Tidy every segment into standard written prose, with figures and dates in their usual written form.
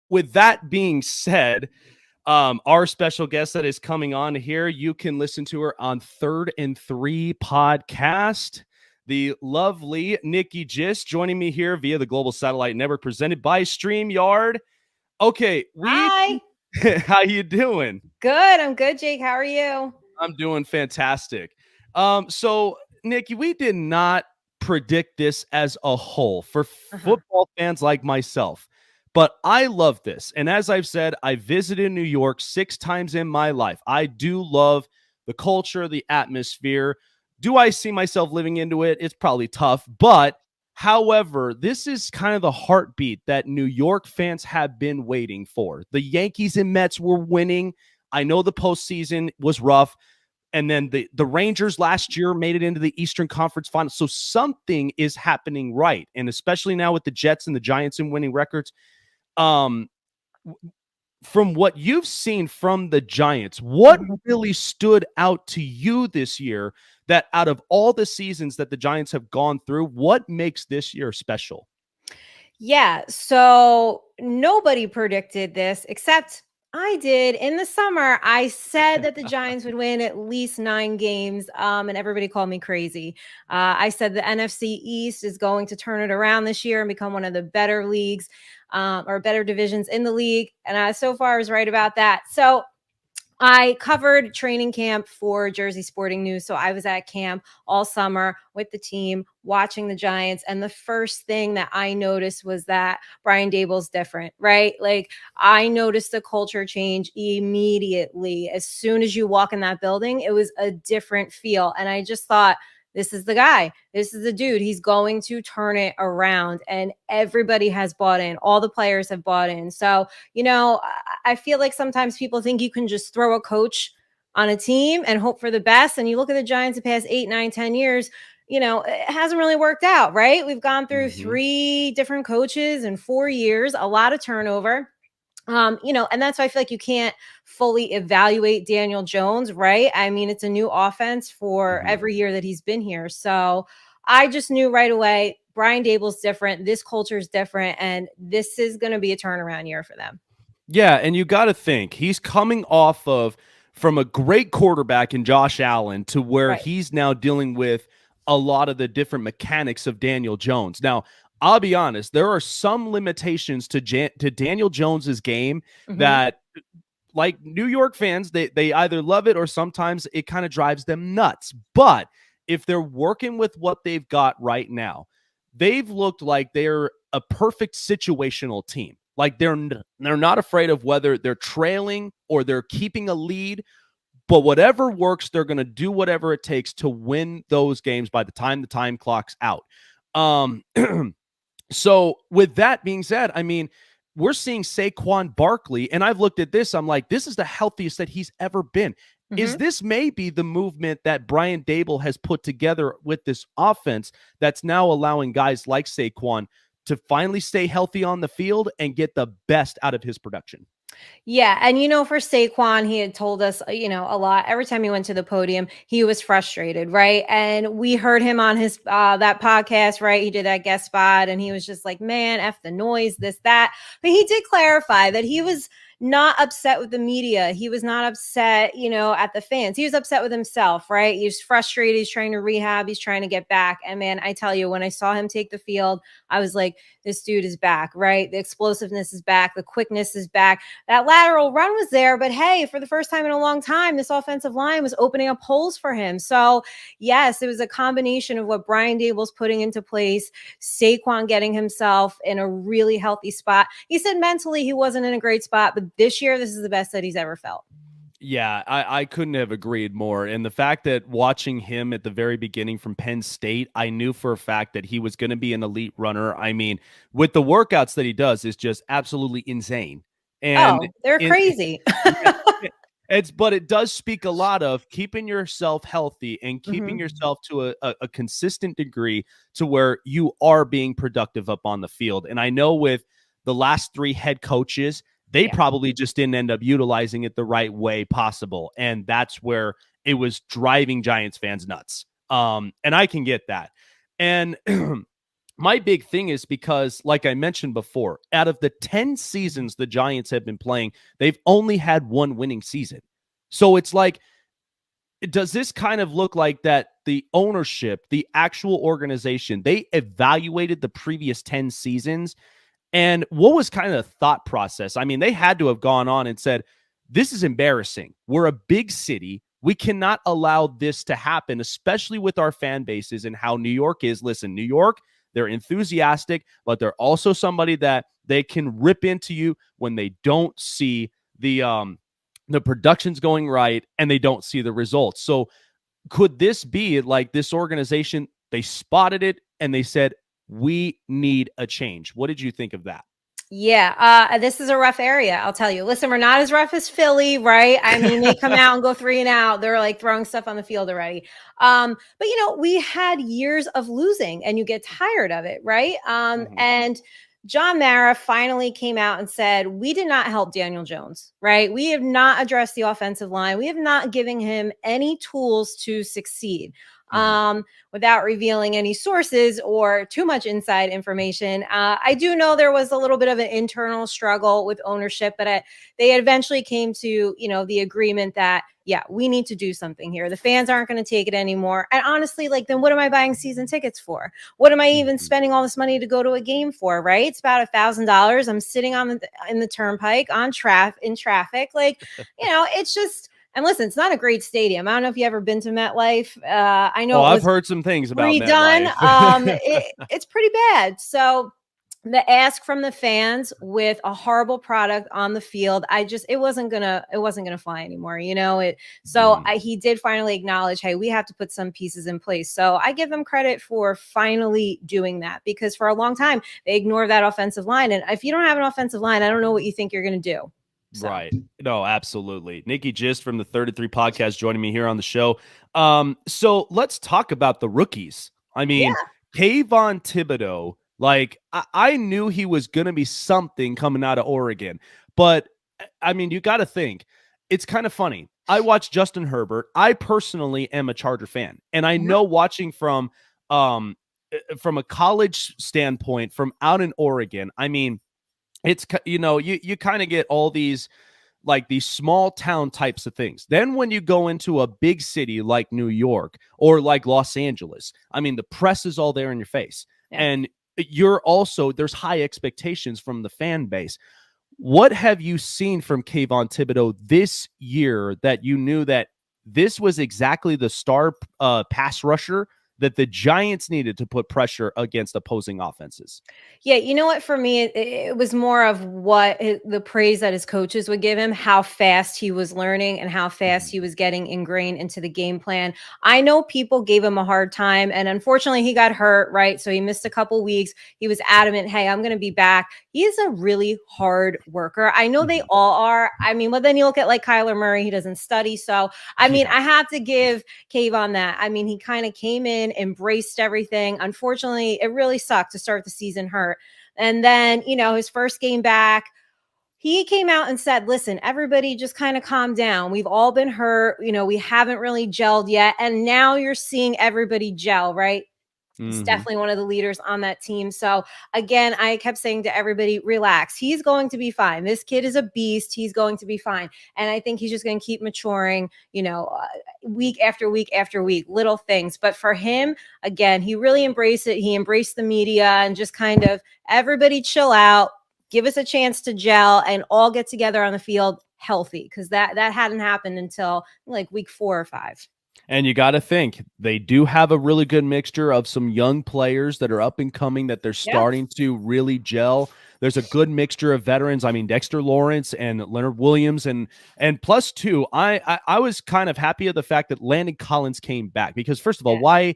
with that being said, our special guest that is coming on here, you can listen to her on Third and Three podcast. The lovely Nikki Gist joining me here via the Global Satellite Network, presented by StreamYard. Okay, Hi. how you doing? Good. I'm good, Jake. How are you? I'm doing fantastic. So Nikki, we did not predict this as a whole for football fans like myself, but I love this. And as I've said, I visited New York 6 times in my life. I do love the culture, the atmosphere. Do I see myself living into it? It's probably tough, but however, this is kind of the heartbeat that New York fans have been waiting for. The Yankees and Mets were winning. I know the postseason was rough. And then the Rangers last year made it into the Eastern Conference Finals. So something is happening right. And especially now with the Jets and the Giants and winning records. From what you've seen from the Giants, what really stood out to you this year that out of all the seasons that the Giants have gone through, what makes this year special? Yeah. So nobody predicted this except I did. In the summer, I said that the Giants would win at least 9 games, and everybody called me crazy. I said the NFC East is going to turn it around this year and become one of the better leagues or better divisions in the league. And I so far was right about that. So I covered training camp for Jersey Sporting News. So I was at camp all summer with the team watching the Giants. And the first thing that I noticed was that Brian Daboll's different, right? Like I noticed the culture change immediately. As soon as you walk in that building, it was a different feel. And I just thought, this is the guy. This is the dude. He's going to turn it around. And everybody has bought in. All the players have bought in. So, I feel like sometimes people think you can just throw a coach on a team and hope for the best. And you look at the Giants the past 8, 9, 10 years, it hasn't really worked out, right? We've gone through 3 different coaches in 4 years, a lot of turnover. And that's why I feel like you can't fully evaluate Daniel Jones, right? I mean, it's a new offense for every year that he's been here. So I just knew right away, Brian Daboll's different. This culture is different. And this is going to be a turnaround year for them. Yeah, and you got to think he's coming off of from a great quarterback in Josh Allen to where he's now dealing with a lot of the different mechanics of Daniel Jones. Now, I'll be honest, there are some limitations to Daniel Jones's game that, like New York fans, they either love it or sometimes it kind of drives them nuts. But if they're working with what they've got right now, they've looked like they're a perfect situational team. Like they're not afraid of whether they're trailing or they're keeping a lead, but whatever works, they're going to do whatever it takes to win those games by the time clock's out. So with that being said, I mean, we're seeing Saquon Barkley, and I've looked at this. I'm like, this is the healthiest that he's ever been. Is this maybe the movement that Brian Daboll has put together with this offense that's now allowing guys like Saquon to finally stay healthy on the field and get the best out of his production? Yeah. And, for Saquon, he had told us, a lot. Every time he went to the podium, he was frustrated. Right. And we heard him on his, that podcast, right. He did that guest spot and he was just like, man, F the noise, this, that. But he did clarify that he was not upset with the media. He was not upset, at the fans. He was upset with himself, right? He was frustrated. He's trying to rehab. He's trying to get back. And man, I tell you, when I saw him take the field, I was like, this dude is back, right? The explosiveness is back. The quickness is back. That lateral run was there, but hey, for the first time in a long time, this offensive line was opening up holes for him. So yes, it was a combination of what Brian Daboll's putting into place, Saquon getting himself in a really healthy spot. He said mentally he wasn't in a great spot, but this year, this is the best that he's ever felt. Yeah, I couldn't have agreed more. And the fact that watching him at the very beginning from Penn State, I knew for a fact that he was going to be an elite runner. I mean, with the workouts that he does, is just absolutely insane. And they're crazy. But it does speak a lot of keeping yourself healthy and keeping yourself to a consistent degree to where you are being productive up on the field. And I know with the last 3 head coaches, they probably just didn't end up utilizing it the right way possible. And that's where it was driving Giants fans nuts. And I can get that. And my big thing is because, like I mentioned before, out of the 10 seasons the Giants have been playing, they've only had one winning season. So it's like, does this kind of look like that the ownership, the actual organization, they evaluated the previous 10 seasons? And what was kind of the thought process? I mean, they had to have gone on and said, this is embarrassing. We're a big city. We cannot allow this to happen, especially with our fan bases and how New York is. Listen, New York, they're enthusiastic, but they're also somebody that they can rip into you when they don't see the production's going right and they don't see the results. So could this be like this organization, they spotted it and they said, we need a change? What did you think of that? Yeah, this is a rough area, I'll tell you. Listen, we're not as rough as Philly, right? I mean, they come out and go 3 and out. They're like throwing stuff on the field already. But we had years of losing and you get tired of it, right? And John Mara finally came out and said, we did not help Daniel Jones, right? We have not addressed the offensive line. We have not given him any tools to succeed. Without revealing any sources or too much inside information. I do know there was a little bit of an internal struggle with ownership, but they eventually came to, the agreement that, yeah, we need to do something here. The fans aren't going to take it anymore. And honestly, like, then what am I buying season tickets for? What am I even spending all this money to go to a game for, right? It's about $1,000. I'm sitting in the turnpike in traffic. Like, it's just, and listen, it's not a great stadium. I don't know if you ever been to MetLife. I know I've heard some things about redone. MetLife. It's pretty bad. So the ask from the fans with a horrible product on the field, it wasn't gonna fly anymore. He did finally acknowledge, hey, we have to put some pieces in place. So I give them credit for finally doing that, because for a long time they ignored that offensive line. And if you don't have an offensive line, I don't know what you think you're going to do. So. Right. No, absolutely. Nikki Gist from the 33 podcast joining me here on the show. So let's talk about the rookies. I mean, Kayvon Thibodeaux, like I knew he was going to be something coming out of Oregon, but I mean, you got to think it's kind of funny. I watched Justin Herbert. I personally am a Charger fan, and I know watching from a college standpoint from out in Oregon, I mean, it's, you kind of get all these small town types of things. Then when you go into a big city like New York or like Los Angeles, I mean, the press is all there in your face. Yeah. And there's high expectations from the fan base. What have you seen from Kayvon Thibodeaux this year that you knew that this was exactly the star pass rusher that the Giants needed to put pressure against opposing offenses? Yeah, you know what? For me, it was more of the praise that his coaches would give him, how fast he was learning and how fast he was getting ingrained into the game plan. I know people gave him a hard time, and unfortunately he got hurt, right? So he missed a couple weeks. He was adamant, hey, I'm going to be back. He is a really hard worker. I know they all are. I mean, but then you look at like Kyler Murray, he doesn't study. So, I mean, I have to give Kayvon that. I mean, he kind of came in, embraced everything. Unfortunately, it really sucked to start the season hurt. And then, his first game back, he came out and said, listen, everybody just kind of calm down. We've all been hurt. We haven't really gelled yet. And now you're seeing everybody gel, right? He's definitely one of the leaders on that team. So again, I kept saying to everybody, relax. He's going to be fine. This kid is a beast. He's going to be fine. And I think he's just going to keep maturing, week after week after week, little things. But for him, again, he really embraced it. He embraced the media and just kind of everybody chill out, give us a chance to gel and all get together on the field healthy. Because that hadn't happened until like week 4 or 5. And you got to think they do have a really good mixture of some young players that are up and coming that they're starting to really gel. There's a good mixture of veterans. I mean, Dexter Lawrence and Leonard Williams, and plus two. I was kind of happy of the fact that Landon Collins came back, because first of all, why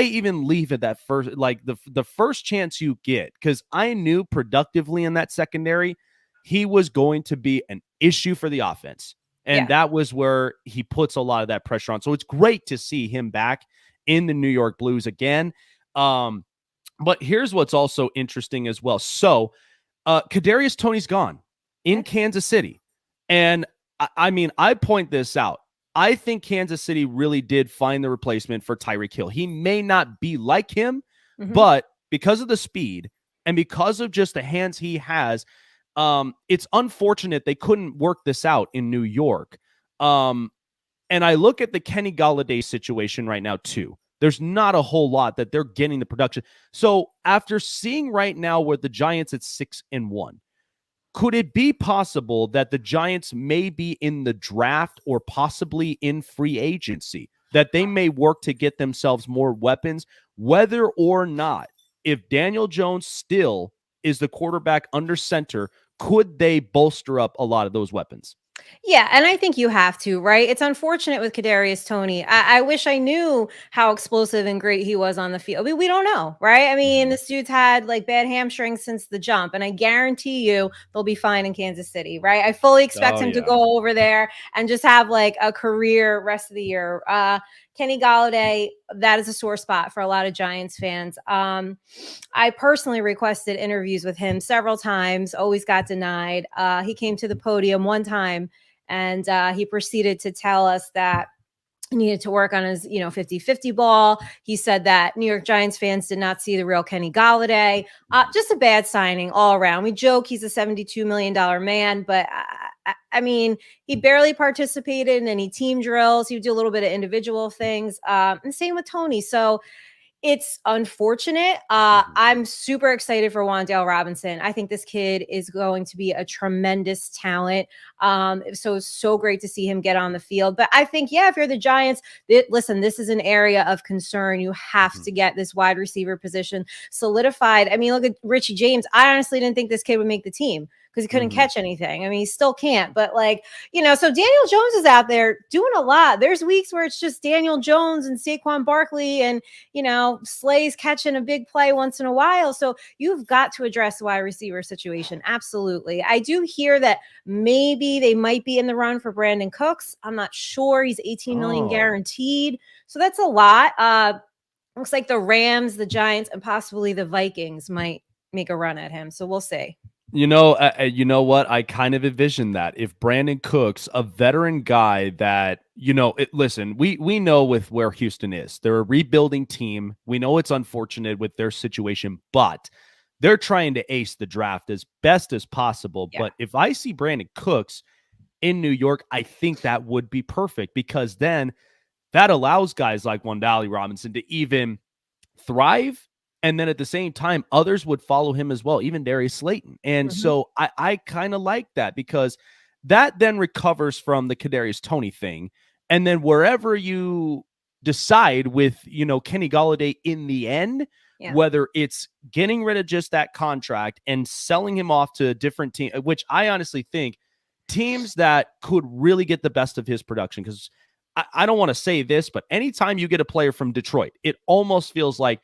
even leave at that first, like the first chance you get? Because I knew productively in that secondary, he was going to be an issue for the offense. And that was where he puts a lot of that pressure on. So it's great to see him back in the New York Blues again. But here's what's also interesting as well. So Kadarius Toney's gone in Kansas City. And I mean, I point this out. I think Kansas City really did find the replacement for Tyreek Hill. He may not be like him, but because of the speed and because of just the hands he has, it's unfortunate they couldn't work this out in New York. And I look at the Kenny Golladay situation right now too. There's not a whole lot that they're getting the production. So after seeing right now where the Giants at 6-1, could it be possible that the Giants may be in the draft or possibly in free agency, that they may work to get themselves more weapons, whether or not, if Daniel Jones still is the quarterback under center, could they bolster up a lot of those weapons? Yeah, and I think you have to, right? It's unfortunate with Kadarius Toney. I wish I knew how explosive and great he was on the field. I mean, we don't know, right? I mean, this dude's had like bad hamstrings since the jump, and I guarantee you they'll be fine in Kansas City, right? I fully expect him to go over there and just have like a career rest of the year. Kenny Golladay, that is a sore spot for a lot of Giants fans. I personally requested interviews with him several times, always got denied. He came to the podium one time and he proceeded to tell us that he needed to work on his, 50-50 ball. He said that New York Giants fans did not see the real Kenny Golladay. Just a bad signing all around. We joke he's a $72 million man, but I mean, he barely participated in any team drills. He would do a little bit of individual things. And same with Toney. So it's unfortunate. I'm super excited for Wan'Dale Robinson. I think this kid is going to be a tremendous talent. So it's so great to see him get on the field. But I think, if you're the Giants, listen, this is an area of concern. You have to get this wide receiver position solidified. I mean, look at Richie James. I honestly didn't think this kid would make the team because he couldn't catch anything. I mean, he still can't. But so Daniel Jones is out there doing a lot. There's weeks where it's just Daniel Jones and Saquon Barkley and, Slay's catching a big play once in a while. So you've got to address the wide receiver situation. Absolutely. I do hear that maybe they might be in the run for Brandon Cooks. I'm not sure. He's $18 million guaranteed. So that's a lot. Looks like the Rams, the Giants, and possibly the Vikings might make a run at him. So we'll see. You know what? I kind of envision that if Brandon Cooks, a veteran guy that, listen, we know with where Houston is, they're a rebuilding team. We know it's unfortunate with their situation, but they're trying to ace the draft as best as possible. Yeah. But if I see Brandon Cooks in New York, I think that would be perfect because then that allows guys like Wan'Dale Robinson to even thrive. And then at the same time, others would follow him as well, even Darius Slayton. And so I kind of like that because that then recovers from the Kadarius Toney thing. And then wherever you decide with, Kenny Golladay in the end, whether it's getting rid of just that contract and selling him off to a different team, which I honestly think teams that could really get the best of his production, because I don't want to say this, but anytime you get a player from Detroit, it almost feels like,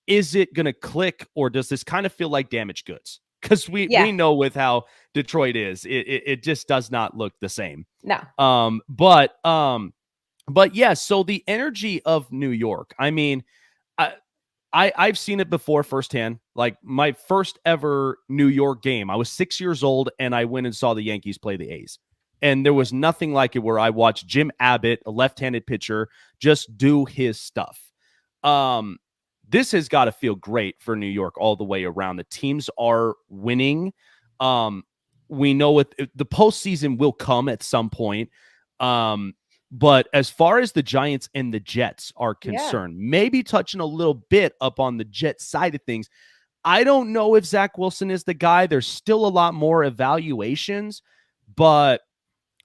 is it going to click or does this kind of feel like damaged goods? Because we know with how Detroit is, it just does not look the same. No. But yeah, so the energy of New York, I mean, I've seen it before firsthand. Like my first ever New York game, I was 6 years old and I went and saw the Yankees play the A's. And there was nothing like it where I watched Jim Abbott, a left-handed pitcher, just do his stuff. This has got to feel great for New York all the way around. The teams are winning. We know the postseason will come at some point. But as far as the Giants and the Jets are concerned, maybe touching a little bit up on the Jets side of things, I don't know if Zach Wilson is the guy. There's still a lot more evaluations. But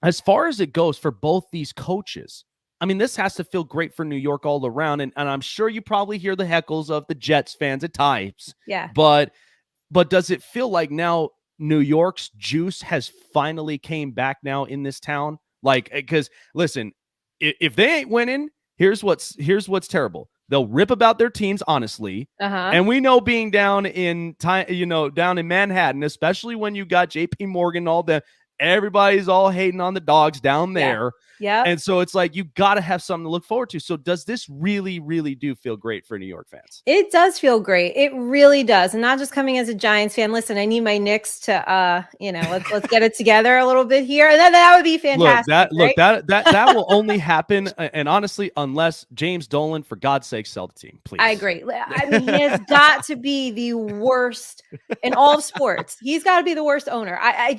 as far as it goes for both these coaches, I mean, this has to feel great for New York all around. And I'm sure you probably hear the heckles of the Jets fans at times. Yeah. But does it feel like now New York's juice has finally came back now in this town? Like, because listen, if they ain't winning, here's what's terrible. They'll rip about their teams, honestly. And we know being down in time, down in Manhattan, especially when you got JP Morgan, all the everybody's all hating on the dogs down there. Yeah. And so it's like, you got to have something to look forward to. So does this really, really do feel great for New York fans? It does feel great. It really does. And not just coming as a Giants fan. Listen, I need my Knicks to, let's get it together a little bit here. And then that would be fantastic. That will only happen. And honestly, unless James Dolan, for God's sake, sell the team, please. I agree. I mean, he has got to be the worst in all of sports. He's got to be the worst owner. I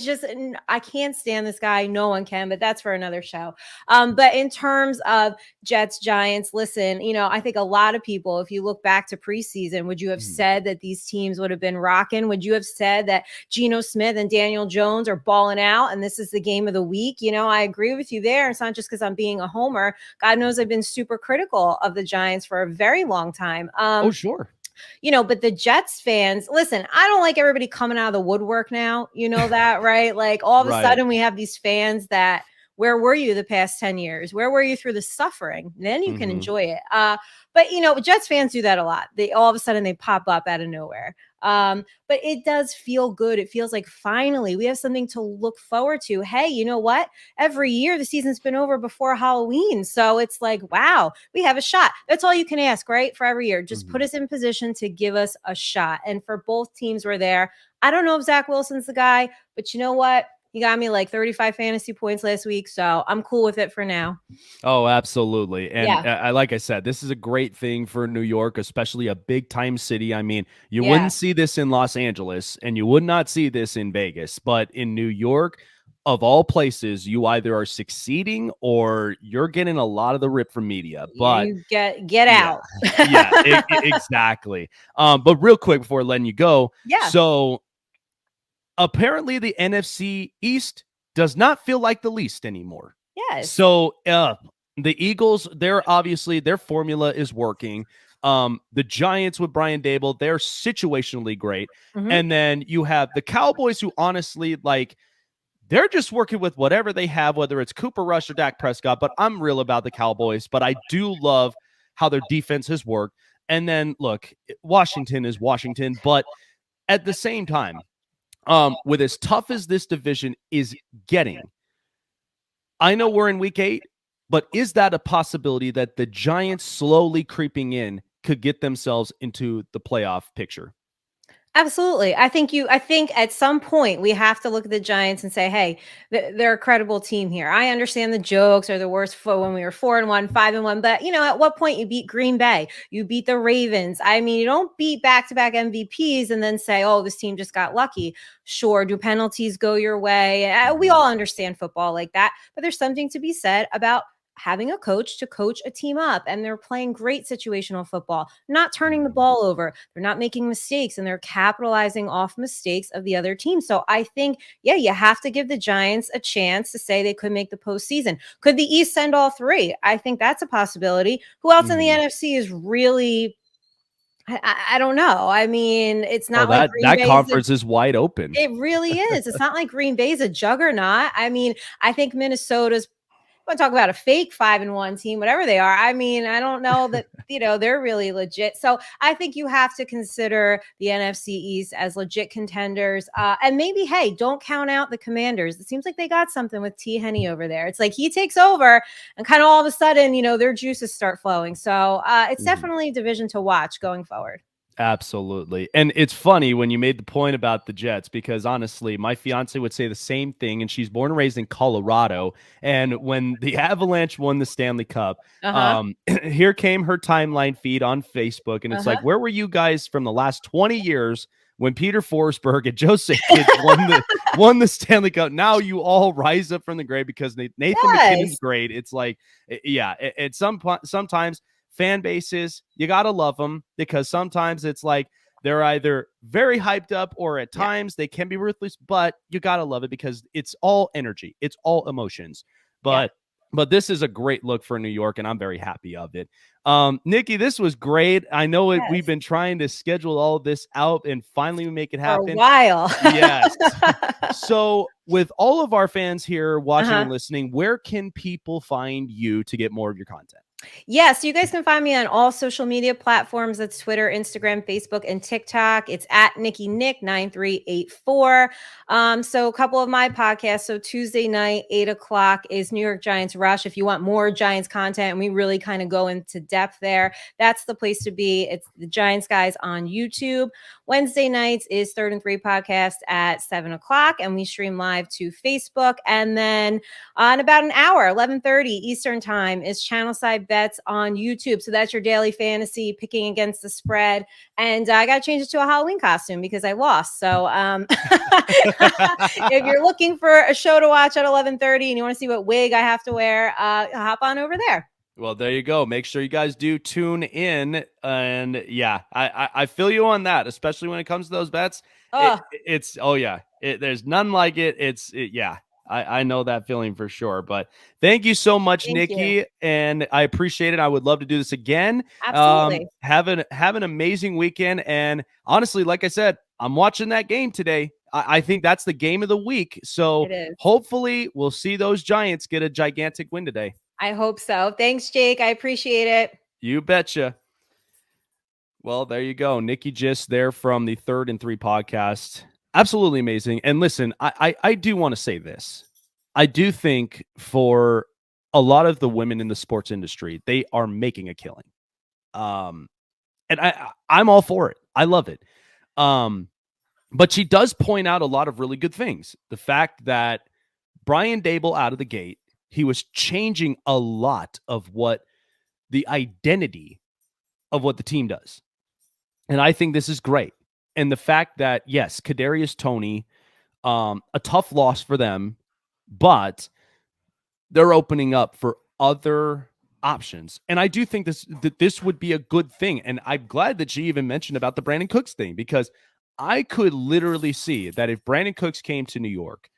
can't stand this guy. No one can, but that's for another show. But in terms of Jets, Giants, listen, I think a lot of people, if you look back to preseason, would you have said that these teams would have been rocking? Would you have said that Geno Smith and Daniel Jones are balling out and this is the game of the week? I agree with you there. It's not just because I'm being a homer. God knows I've been super critical of the Giants for a very long time. Oh, sure. But the Jets fans, listen, I don't like everybody coming out of the woodwork now. You know that, right? Like all of a sudden we have these fans that, where were you the past 10 years? Where were you through the suffering? Then you can enjoy it. But Jets fans do that a lot. They all of a sudden they pop up out of nowhere. But it does feel good. It feels like finally we have something to look forward to. Hey, you know what? Every year the season's been over before Halloween. So it's like, wow, we have a shot. That's all you can ask, right? For every year, just put us in position to give us a shot. And for both teams we're there. I don't know if Zach Wilson's the guy, but you know what? He got me like 35 fantasy points last week, so I'm cool with it for now. Oh, absolutely. And like I said, this is a great thing for New York, especially a big-time city. I mean, you wouldn't see this in Los Angeles, and you would not see this in Vegas. But in New York, of all places, you either are succeeding or you're getting a lot of the rip from media. But you get out. Exactly. But real quick before letting you go. Yeah. So apparently the NFC East does not feel like the least anymore. Yes. So the Eagles, their formula is working. The Giants with Brian Daboll, they're situationally great. And then you have the Cowboys, who honestly, like, they're just working with whatever they have, whether it's Cooper Rush or Dak Prescott. But I'm real about the Cowboys, but I do love how their defense has worked. And then look, Washington is Washington, but at the same time, with as tough as this division is getting, I know we're in week 8, but is that a possibility that the Giants slowly creeping in could get themselves into the playoff picture? Absolutely. I think at some point we have to look at the Giants and say, hey, they're a credible team here. I understand the jokes are the worst when we were 4-1, 5-1, but at what point you beat Green Bay, you beat the Ravens. I mean, you don't beat back-to-back MVPs and then say, oh, this team just got lucky. Sure. Do penalties go your way? We all understand football like that, but there's something to be said about having a coach to coach a team up, and they're playing great situational football, not turning the ball over. They're not making mistakes, and they're capitalizing off mistakes of the other team. So I think, you have to give the Giants a chance to say they could make the postseason. Could the East send all 3? I think that's a possibility. Who else in the NFC is really... I don't know. I mean, it's not like that conference is wide open. It really is. It's not like Green Bay's a juggernaut. I mean, I think Minnesota's... want to talk about a fake 5-1 team, whatever they are. I mean, I don't know that, they're really legit. So I think you have to consider the NFC East as legit contenders. And maybe, hey, don't count out the Commanders. It seems like they got something with T. Henny over there. It's like he takes over and kind of all of a sudden, their juices start flowing. So it's definitely a division to watch going forward. Absolutely. And it's funny when you made the point about the Jets, because honestly, my fiance would say the same thing, and she's born and raised in Colorado. And when the Avalanche won the Stanley Cup, here came her timeline feed on Facebook. And it's like, where were you guys from the last 20 years when Peter Forsberg and Joe Sakic won the Stanley Cup? Now you all rise up from the grave because Nathan McKinnon's great. It's like, sometimes fan bases, you got to love them, because sometimes it's like they're either very hyped up or at times they can be ruthless, but you got to love it because it's all energy. It's all emotions. But this is a great look for New York, and I'm very happy of it. Nikki, this was great. I know we've been trying to schedule all this out, and finally we make it happen. For a while. Yes. So with all of our fans here watching and listening, where can people find you to get more of your content? Yeah, so you guys can find me on all social media platforms. That's Twitter, Instagram, Facebook, and TikTok. It's at Nikki Nick 9384. So a couple of my podcasts. So Tuesday night, 8 o'clock is New York Giants Rush. If you want more Giants content, and we really kind of go into depth there, that's the place to be. It's the Giants guys on YouTube. Wednesday nights is Third and Three podcast at 7 o'clock, and we stream live to Facebook. And then in about an hour, 11:30 Eastern time, is Channel Side Bets on YouTube. So that's your daily fantasy picking against the spread. And I got to change it to a Halloween costume because I lost. So if you're looking for a show to watch at 11:30 and you want to see what wig I have to wear, hop on over there. Well, there you go. Make sure you guys do tune in. And yeah, I feel you on that, especially when it comes to those bets. There's none like it. Yeah. I know that feeling for sure. But thank you so much, Nikki, and I appreciate it. I would love to do this again. Absolutely. Have an amazing weekend. And honestly, like I said, I'm watching that game today. I think that's the game of the week. So hopefully we'll see those Giants get a gigantic win today. I hope so. Thanks, Jake. I appreciate it. You betcha. Well, there you go. Nikki Gist there from the Third and Three podcast. Absolutely amazing. And listen, I do want to say this. I do think for a lot of the women in the sports industry, they are making a killing. And I'm all for it. I love it. But she does point out a lot of really good things. The fact that Brian Daboll out of the gate, he was changing a lot of what the identity of what the team does. And I think this is great. And the fact that, yes, Kadarius Toney, a tough loss for them, but they're opening up for other options. And I do think this would be a good thing. And I'm glad that she even mentioned about the Brandon Cooks thing, because I could literally see that if Brandon Cooks came to New York,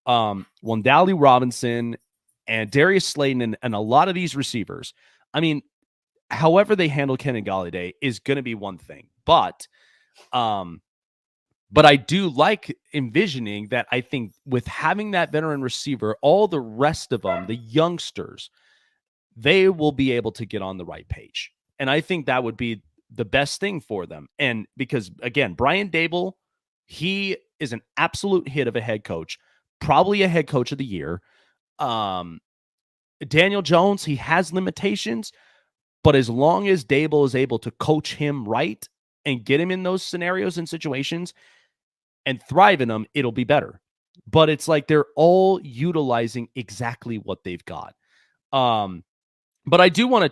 Wandale Robinson and Darius Slayton and a lot of these receivers, I mean, however they handle Kenny Golladay is going to be one thing. But I do like envisioning that. I think with having that veteran receiver, all the rest of them, the youngsters, they will be able to get on the right page. And I think that would be the best thing for them. And because, again, Brian Daboll, he is an absolute hit of a head coach, probably a head coach of the year. Daniel Jones, he has limitations, but as long as Daboll is able to coach him right and get him in those scenarios and situations and thrive in them, it'll be better. But it's like they're all utilizing exactly what they've got. But I do want to